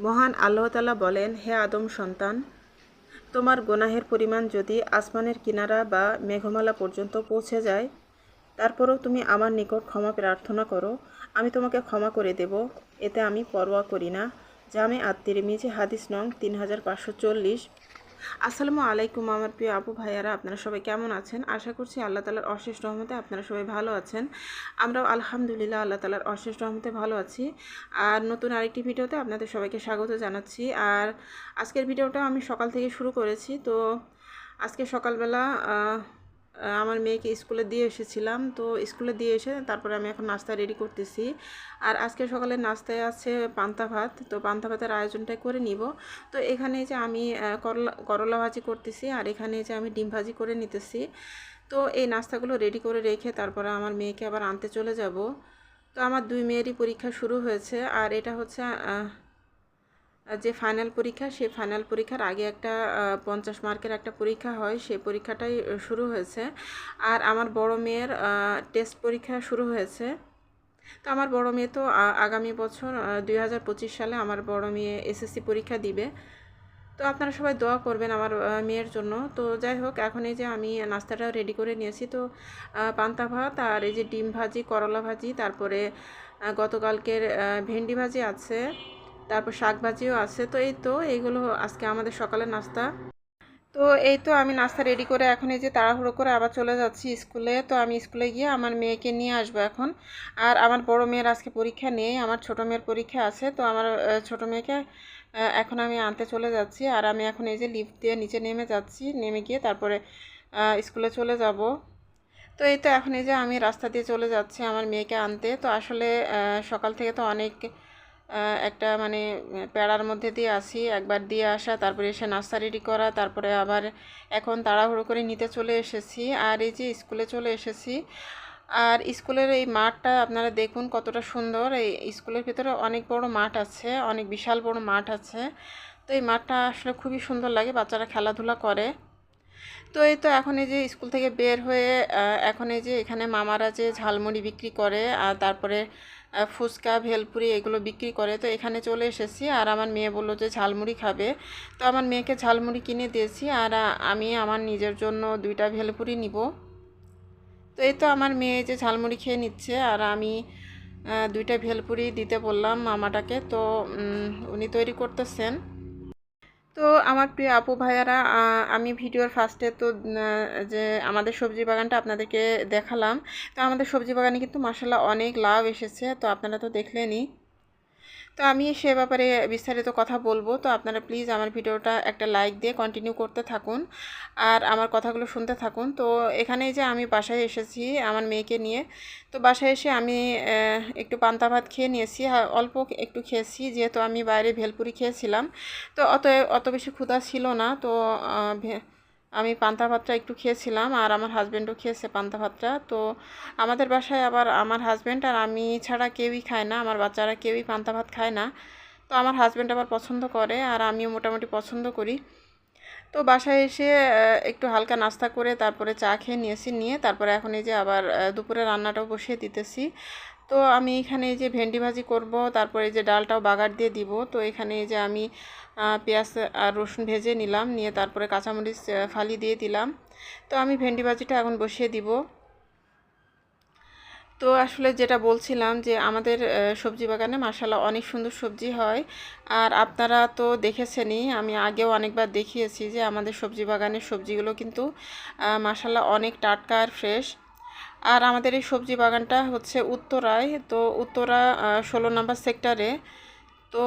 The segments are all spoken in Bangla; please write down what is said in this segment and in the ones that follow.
মহান আল্লাহ তাআলা বলেন, হে আদম সন্তান, তোমার গুনাহের পরিমাণ যদি আসমানের কিনারা বা মেঘমালা পর্যন্ত পৌঁছে যায়, তারপরও তুমি আমার নিকট ক্ষমা প্রার্থনা করো, আমি তোমাকে ক্ষমা করে দেব। এতে আমি পরোয়া করি না। জামে আত-তিরমিজি হাদিস নং 3540। আসসালামু আলাইকুম আমার প্রিয় আপু ভাইয়ারা, আপনারা সবাই কেমন আছেন? আশা করছি আল্লাহ তাআলার অশেষ রহমতে আপনারা সবাই ভালো আছেন। আমরাও আলহামদুলিল্লাহ আল্লাহ তাআলার অশেষ রহমতে ভালো আছি। আর নতুন আরেকটি ভিডিওতে আপনাদের সবাইকে স্বাগত জানাচ্ছি। আর আজকের ভিডিওটা আমি সকাল থেকে শুরু করেছি। তো আজকে সকালবেলা আমার মেয়েকে স্কুলে দিয়ে এসেছিলাম। তো স্কুলে দিয়ে এসে তারপরে আমি এখন নাস্তা রেডি করতেছি। আর আজকে সকালের নাস্তায় আছে পান্তা ভাত। তো পান্তা ভাতের আয়োজনটাই করে নিব। তো এখানে যে আমি করলা ভাজি করতেছি, আর এখানে যে আমি ডিম ভাজি করে নিতেছি। তো এই নাস্তাগুলো রেডি করে রেখে তারপরে আমার মেয়েকে আবার আনতে চলে যাব। তো আমার দুই মেয়েরই পরীক্ষা শুরু হয়েছে। আর এটা হচ্ছে যে ফাইনাল পরীক্ষা, সেই ফাইনাল পরীক্ষার আগে একটা 50 মার্কের একটা পরীক্ষা হয়, সেই পরীক্ষাটাই শুরু হয়েছে। আর আমার বড় মেয়ের টেস্ট পরীক্ষা শুরু হয়েছে। তো আমার বড় মেয়ে তো আগামী বছর 2025 সালে আমার বড় মেয়ে এসএসসি পরীক্ষা দিবে। তো আপনারা সবাই দোয়া করবেন আমার মেয়ের জন্য। তো যাই হোক, এখন এই যে আমি নাস্তাটা রেডি করে নিয়েছি। তো পান্তা ভাত আর এই যে ডিম ভাজি, করলা ভাজি, তারপরে গতকালকের ভেন্ডি ভাজি আছে, তারপর শাক ভাজিও আছে। তো এই তো এইগুলো আজকে আমাদের সকালের নাস্তা। তো এই তো আমি নাস্তা রেডি করে এখন এই যে তাড়াহুড়ো করে আবার চলে যাচ্ছি স্কুলে। তো আমি স্কুলে গিয়ে আমার মেয়েকে নিয়ে আসবো এখন। আর আমার বড় মেয়ের আজকে পরীক্ষা নেই, আমার ছোট মেয়ের পরীক্ষা আছে। তো আমার ছোট মেয়েকে এখন আমি আনতে চলে যাচ্ছি। আর আমি এখন এই যে লিফট দিয়ে নিচে নেমে যাচ্ছি, নেমে গিয়ে তারপরে স্কুলে চলে যাব। তো এই তো এখন এই যে আমি রাস্তা দিয়ে চলে যাচ্ছি আমার মেয়েকে আনতে। তো আসলে সকাল থেকে তো অনেক একটা মানে প্যাড়ার মধ্যে দিয়ে আসি, একবার দিয়ে আসা, তারপরে এসে নাস্তা রেডি করা, তারপরে আবার এখন তাড়াহুড়ো করে নিতে চলে এসেছি। আর এই যে স্কুলে চলে এসেছি। আর স্কুলের এই মাঠটা আপনারা দেখুন কতটা সুন্দর। এই স্কুলের ভিতরে অনেক বড় মাঠ আছে, অনেক বিশাল বড় মাঠ আছে। তো এই মাঠটা আসলে খুবই সুন্দর লাগে, বাচ্চারা খেলাধুলা করে। তো এই তো এখন এই যে স্কুল থেকে বের হয়ে এখন এই যে এখানে মামারা যে ঝালমুড়ি বিক্রি করে, আর তারপরে ফুচকা, ভেলপুরি এগুলো বিক্রি করে। তো এখানে চলে এসেছি। আর আমার মেয়ে বললো যে ঝালমুড়ি খাবে। তো আমার মেয়েকে ঝালমুড়ি কিনে দিয়েছি। আর আমি আমার নিজের জন্য 2টা ভেলপুরি নিব। তো এই তো আমার মেয়ে যে ঝালমুড়ি খেয়ে নিচ্ছে, আর আমি 2টা ভেলপুরি দিতে বললাম মামাটাকে। তো উনি তৈরি করতেছেন। তো আমার প্রিয় আপু ভাইয়ারা, আমি ভিডিওর ফার্স্টে তো যে আমাদের সবজি বাগানটা আপনাদেরকে দেখালাম। তো আমাদের সবজি বাগানে কিন্তু মাশাআল্লাহ অনেক লাভ এসেছে। তো আপনারা তো দেখলেনই। তো আমি সে ব্যাপারে বিস্তারিত কথা বলবো। তো আপনারা প্লিজ আমার ভিডিওটা একটা লাইক দিয়ে কন্টিনিউ করতে থাকুন, আর আমার কথাগুলো শুনতে থাকুন। তো এখানে যে আমি বাসায় এসেছি আমার মেয়েকে নিয়ে। তো বাসায় এসে আমি একটু পান্তা ভাত খেয়ে নিয়েছি, অল্প একটু খেয়েছি, যেহেতু আমি বাইরে ভেলপুরি খেয়েছিলাম। তো অত বেশি ক্ষুধা ছিল না। তো আমি পান্তা ভাতটা একটু খেয়েছিলাম, আর আমার হাজব্যান্ডও খেয়েছে পান্তা ভাতটা। তো আমাদের বাসায় আবার আমার হাজব্যান্ড আর আমি ছাড়া কেউই খায় না, আমার বাচ্চারা কেউই পান্তা ভাত খায় না। তো আমার হাজব্যান্ড আবার পছন্দ করে, আর আমিও মোটামুটি পছন্দ করি। তো বাসায় এসে একটু হালকা নাস্তা করে তারপরে চা খেয়ে নিয়েছি, নিয়ে তারপরে এখন এই যে আবার দুপুরে রান্নাটাও বসিয়ে দিতেছি। তো আমি এখানে এই যে ভেন্ডি ভাজি করব, তারপরে এই যে ডালটাও বাগার দিয়ে দিব। তো এখানে এই যে আমি পেঁয়াজ আর রসুন ভেজে নিলাম, নিয়ে তারপরে কাঁচামরিচ ফালি দিয়ে দিলাম। তো আমি ভেন্ডি ভাজিটা এখন বসিয়ে দিব। তো আসলে যেটা বলছিলাম যে আমাদের সবজি বাগানে মাশাআল্লাহ অনেক সুন্দর সবজি হয়। আর আপনারা তো দেখেছেনই, আমি আগেও অনেকবার দেখিয়েছি যে আমাদের সবজি বাগানের সবজিগুলো কিন্তু মাশাআল্লাহ অনেক টাটকা আর ফ্রেশ। আর আমাদের এই সবজি বাগানটা হচ্ছে উত্তরায়। তো উত্তরা 16 নম্বর সেক্টরে। তো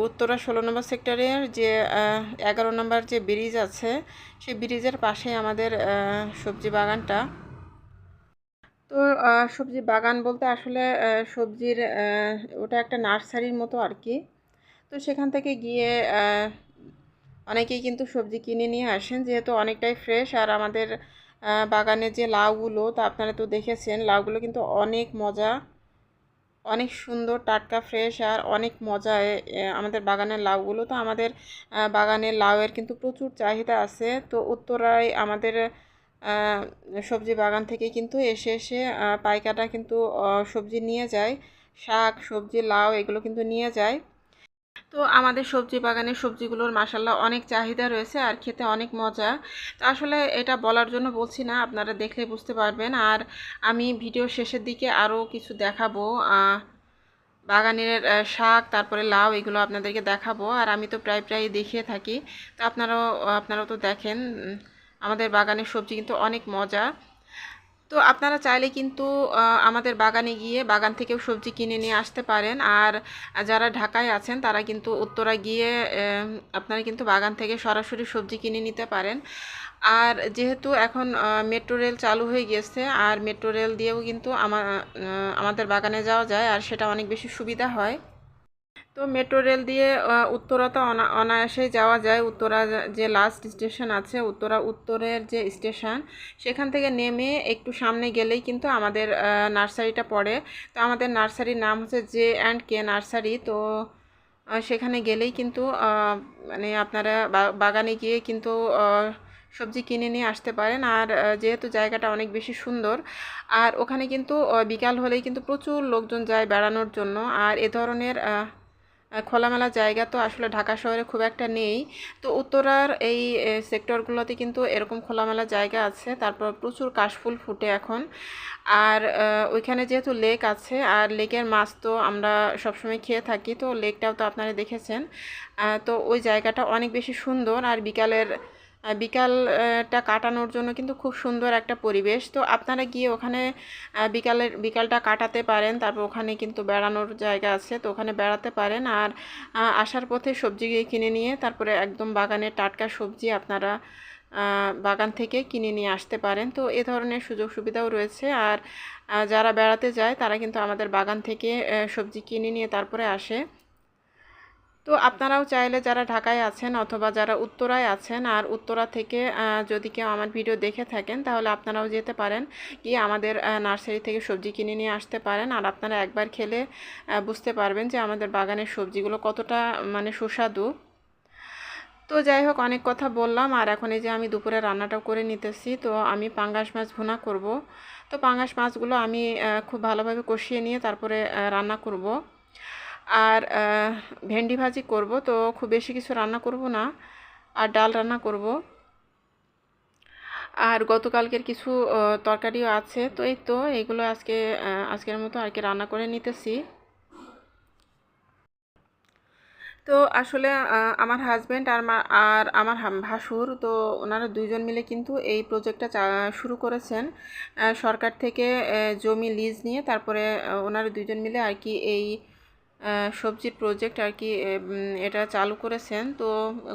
উত্তরা 16 নম্বর সেক্টরের যে 11 নম্বর যে ব্রিজ আছে, সেই ব্রিজের পাশেই আমাদের সবজি বাগানটা। তো সবজি বাগান বলতে আসলে সবজির ওটা একটা নার্সারির মতো আর কি। তো সেখান থেকে গিয়ে অনেকেই কিন্তু সবজি কিনে নিয়ে আসেন, যেহেতু অনেকটাই ফ্রেশ। আর আমাদের বাগানের যে লাউগুলো, তা আপনারা তো দেখেছেন, লাউগুলো কিন্তু অনেক মজা, অনেক সুন্দর, টাটকা, ফ্রেশ, আর অনেক মজা আমাদের বাগানের লাউগুলো। তো আমাদের বাগানের লাউয়ের কিন্তু প্রচুর চাহিদা আছে। তো উত্তরায় আমাদের সবজি বাগান থেকে কিন্তু এসে এসে পাইকাররা কিন্তু সবজি নিয়ে যায়, শাক সবজি লাউ এগুলো কিন্তু নিয়ে যায়। তো আমাদের সবজি বাগানের সবজিগুলোর মাশাল্লাহ অনেক চাহিদা রয়েছে আর খেতে অনেক মজা। তো আসলে এটা বলার জন্য বলছি না, আপনারা দেখলে বুঝতে পারবেন। আর আমি ভিডিও শেষের দিকে আরও কিছু দেখাবো, বাগানের শাক, তারপরে লাউ, এগুলো আপনাদেরকে দেখাবো। আর আমি তো প্রায় প্রায় দেখিয়ে থাকি, তো আপনারাও তো দেখেন। আমাদের বাগানের সবজি কিন্তু অনেক মজা। তো আপনারা চাইলে কিন্তু আমাদের বাগানে গিয়ে বাগান থেকেও সবজি কিনে নিয়ে আসতে পারেন। আর যারা ঢাকায় আছেন তারা কিন্তু উত্তরা গিয়ে আপনারা কিন্তু বাগান থেকে সরাসরি সবজি কিনে নিতে পারেন। আর যেহেতু এখন মেট্রো রেল চালু হয়ে গেছে, আর মেট্রো রেল দিয়েও কিন্তু আমাদের বাগানে যাওয়া যায়, আর সেটা অনেক বেশি সুবিধা হয়। তো মেট্রো রেল দিয়ে উত্তরা তো অনায়াসেই যাওয়া যায়। উত্তরা যে লাস্ট স্টেশন আছে, উত্তরা উত্তরের যে স্টেশন, সেখান থেকে নেমে একটু সামনে গেলেই কিন্তু আমাদের নার্সারিটা পড়ে। তো আমাদের নার্সারির নাম হচ্ছে J&K নার্সারি। তো সেখানে গেলেই কিন্তু মানে আপনারা বাগানে গিয়ে কিন্তু সবজি কিনে নিয়ে আসতে পারেন। আর যেহেতু জায়গাটা অনেক বেশি সুন্দর, আর ওখানে কিন্তু বিকাল হলেই কিন্তু প্রচুর লোকজন যায় বেড়ানোর জন্য। আর এ ধরনের খোলামেলা জায়গা তো আসলে ঢাকা শহরে খুব একটা নেই। তো উত্তরার এই সেক্টরগুলোতে কিন্তু এরকম খোলামেলা জায়গা আছে। তারপর প্রচুর কাশফুল ফুটে এখন। আর ওইখানে যেহেতু লেক আছে, আর লেকের মাছ তো আমরা সবসময় খেয়ে থাকি, তো লেকটাও তো আপনারা দেখেছেন। তো ওই জায়গাটা অনেক বেশি সুন্দর। আর বিকালটা কাটানোর জন্য কিন্তু খুব সুন্দর একটা পরিবেশ। তো আপনারা গিয়ে ওখানে বিকালটা কাটাতে পারেন। তারপর ওখানে কিন্তু বেড়ানোর জায়গা আছে, তো ওখানে বেড়াতে পারেন। আর আসার পথে সবজি কিনে নিয়ে তারপরে একদম বাগানের টাটকা সবজি আপনারা বাগান থেকে কিনে নিয়ে আসতে পারেন। তো এ ধরনের সুযোগ সুবিধাও রয়েছে। আর যারা বেড়াতে যায় তারা কিন্তু আমাদের বাগান থেকে সবজি কিনে নিয়ে তারপরে আসে। তো আপনারাও চাইলে যারা ঢাকায় আছেন অথবা যারা উত্তরায় আছেন, আর উত্তরা থেকে যদি কেউ আমার ভিডিও দেখে থাকেন, তাহলে আপনারাও যেতে পারেন, গিয়ে আমাদের নার্সারি থেকে সবজি কিনে নিয়ে আসতে পারেন। আর আপনারা একবার খেলে বুঝতে পারবেন যে আমাদের বাগানের সবজিগুলো কতটা মানে সুস্বাদু। তো যাই হোক, অনেক কথা বললাম। আর এখন এই যে আমি দুপুরে রান্নাটাও করে নিতেছি। তো আমি পাঙ্গাস মাছ ভুনা করব। তো পাঙ্গাস মাছগুলো আমি খুব ভালোভাবে কষিয়ে নিয়ে তারপরে রান্না করব। আর ভেন্ডি ভাজি করব। তো খুব বেশি কিছু রান্না করব না, আর ডাল রান্না করব। আর গতকালকের কিছু তরকারিও আছে। তো এই তো এইগুলো আজকের মতো আর কি রান্না করে নিতেছি। তো আসলে আমার হাজব্যান্ড আর আমার ভাসুর, তো ওনারা দুইজন মিলে কিন্তু এই প্রজেক্টটা শুরু করেছেন। সরকার থেকে জমি লিজ নিয়ে তারপরে ওনারা দুইজন মিলে আর কি এই সবজির প্রজেক্ট আর কি এটা চালু করেছেন। তো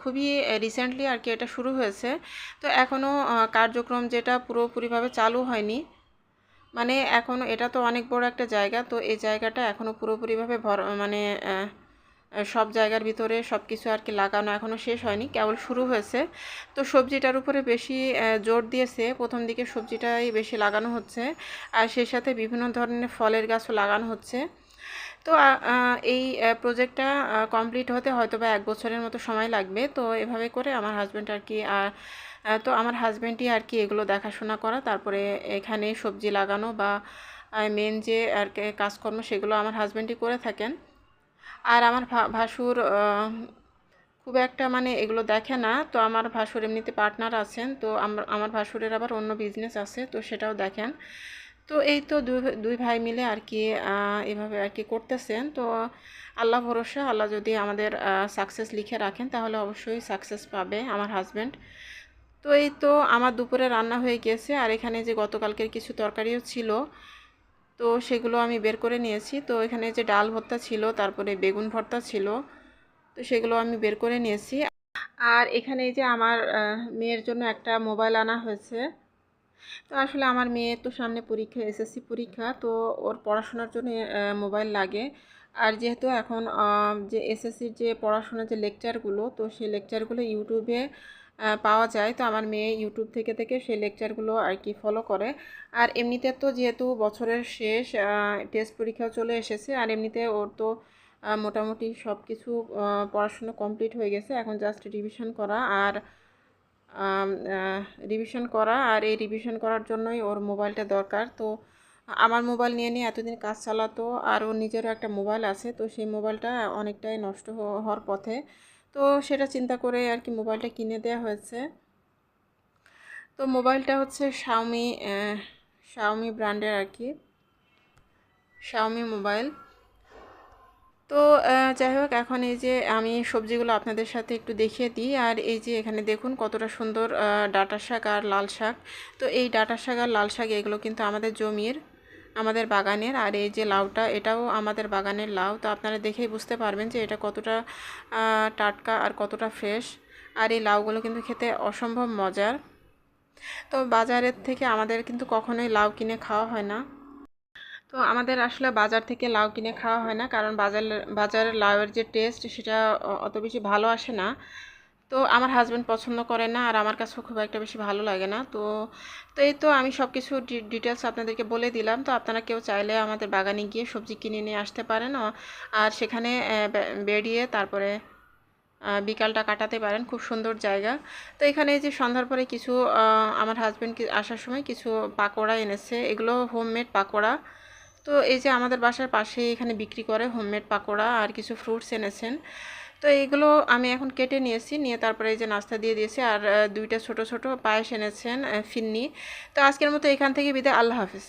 খুবই রিসেন্টলি আর কি এটা শুরু হয়েছে। তো এখনও কার্যক্রম যেটা পুরোপুরিভাবে চালু হয়নি। মানে এখনও, এটা তো অনেক বড় একটা জায়গা, তো এই জায়গাটা এখনও পুরোপুরিভাবে মানে সব জায়গার ভিতরে সব কিছু আর কি লাগানো এখনও শেষ হয়নি, কেবল শুরু হয়েছে। তো সবজিটার উপরে বেশি জোর দিয়েছে, প্রথম দিকে সবজিটাই বেশি লাগানো হচ্ছে। আর সেই সাথে বিভিন্ন ধরনের ফলের গাছও লাগানো হচ্ছে। তো এই প্রজেক্টটা কমপ্লিট হতে হয়তো বা 1 বছরের মতো সময় লাগবে। তো এভাবে করে আমার হাজব্যান্ড আর কি তো আমার হাজব্যান্ডই আর কি এগুলো দেখাশোনা করা, তারপরে এখানে সবজি লাগানো বা মেন যে আর কি কাজকর্ম, সেগুলো আমার হাজব্যান্ডই করে থাকেন। আর আমার ভাসুর খুব একটা মানে এগুলো দেখে না। তো আমার ভাসুর এমনিতে পার্টনার আছেন, তো আমার ভাসুরের আবার অন্য বিজনেস আছে, তো সেটাও দেখেন। তো এই তো দুই ভাই মিলে আর কি এভাবে আর কি করতেছেন। তো আল্লাহ ভরসা, আল্লাহ যদি আমাদের সাকসেস লিখে রাখেন তাহলে অবশ্যই সাকসেস পাবে আমার হাজব্যান্ড। তো এই তো আমার দুপুরে রান্না হয়ে গেছে। আর এখানে যে গতকালকের কিছু তরকারিও ছিল, তো সেগুলো আমি বের করে নিয়েছি। তো এখানে যে ডাল ভর্তা ছিল, তারপরে বেগুন ভর্তা ছিল, তো সেগুলো আমি বের করে নিয়েছি। আর এখানে এই যে আমার মেয়ের জন্য একটা মোবাইল আনা হয়েছে। তো আসলে আমার মেয়ের তো সামনে পরীক্ষা, এসএসসি পরীক্ষা, তো ওর পড়াশোনার জন্য মোবাইল লাগে। আর যেহেতু এখন যে এসএসসির যে পড়াশোনার যে লেকচারগুলো, তো সেই লেকচারগুলো ইউটিউবে পাওয়া যায়। তো আমার মেয়ে ইউটিউব থেকে থেকে সেই লেকচারগুলো আর কি ফলো করে। আর এমনিতে তো যেহেতু বছরের শেষ, টেস্ট পরীক্ষাও চলে এসেছে, আর এমনিতে ওর তো মোটামুটি সব কিছু পড়াশোনা কমপ্লিট হয়ে গেছে, এখন জাস্ট রিভিশন করা। আর রিভিশন করা আর এই রিভিশন করার জন্যই ওর মোবাইলটা দরকার। তো আমার মোবাইল নিয়ে নিয়ে এতদিন কাজ চালাতো, আর ওর নিজেরও একটা মোবাইল আছে, তো সেই মোবাইলটা অনেকটাই নষ্ট হওয়ার পথে। তো সেটা চিন্তা করে আর কি মোবাইলটা কিনে দেওয়া হয়েছে। তো মোবাইলটা হচ্ছে শাওমি ব্র্যান্ডের আর কি, শাওমি মোবাইল। তো যাই হোক, এখন এই যে আমি সবজিগুলো আপনাদের সাথে একটু দেখিয়ে দিই। আর এই যে এখানে দেখুন কতটা সুন্দর ডাঁটা শাক আর লাল শাক। তো এই ডাঁটা শাক আর লাল শাক এগুলো কিন্তু আমাদের জমির, আমাদের বাগানের। আর এই যে লাউটা, এটাও আমাদের বাগানের লাউ। তো আপনারা দেখেই বুঝতে পারবেন যে এটা কতটা টাটকা আর কতটা ফ্রেশ। আর এই লাউগুলো কিন্তু খেতে অসম্ভব মজার। তো বাজারের থেকে আমাদের কিন্তু কখনোই লাউ কিনে খাওয়া হয় না। তো আমাদের আসলে বাজার থেকে লাউ কিনে খাওয়া হয় না, কারণ বাজারের লাউয়ের যে টেস্ট সেটা অত বেশি ভালো আসে না। তো আমার হাজব্যান্ড পছন্দ করে না, আর আমার কাছেও খুব একটা বেশি ভালো লাগে না। তো তো এই তো আমি সব কিছু ডিটেলস আপনাদেরকে বলে দিলাম। তো আপনারা কেউ চাইলে আমাদের বাগানে গিয়ে সবজি কিনে নিয়ে আসতে পারেন, আর সেখানে বেরিয়ে তারপরে বিকালটা কাটাতে পারেন। খুব সুন্দর জায়গা। তো এখানে এই যে সন্ধ্যার পরে কিছু আমার হাজব্যান্ড আসার সময় কিছু পাকোড়া এনেছে, এগুলো হোমমেড পাকোড়া। তো এই যে আমাদের বাসার পাশে এখানে বিক্রি করে হোমমেড পাকোড়া, আর কিছু ফ্রুটস এনেছেন। তো এইগুলো আমি এখন কেটে নিয়েছি, নিয়ে তারপরে এই যে নাস্তা দিয়ে দিয়েছি। আর দুইটা ছোট ছোট পায়েস এনেছেন, ফিন্নি। তো আজকের মতো এখান থেকে বিদায়, আল্লাহ হাফিজ।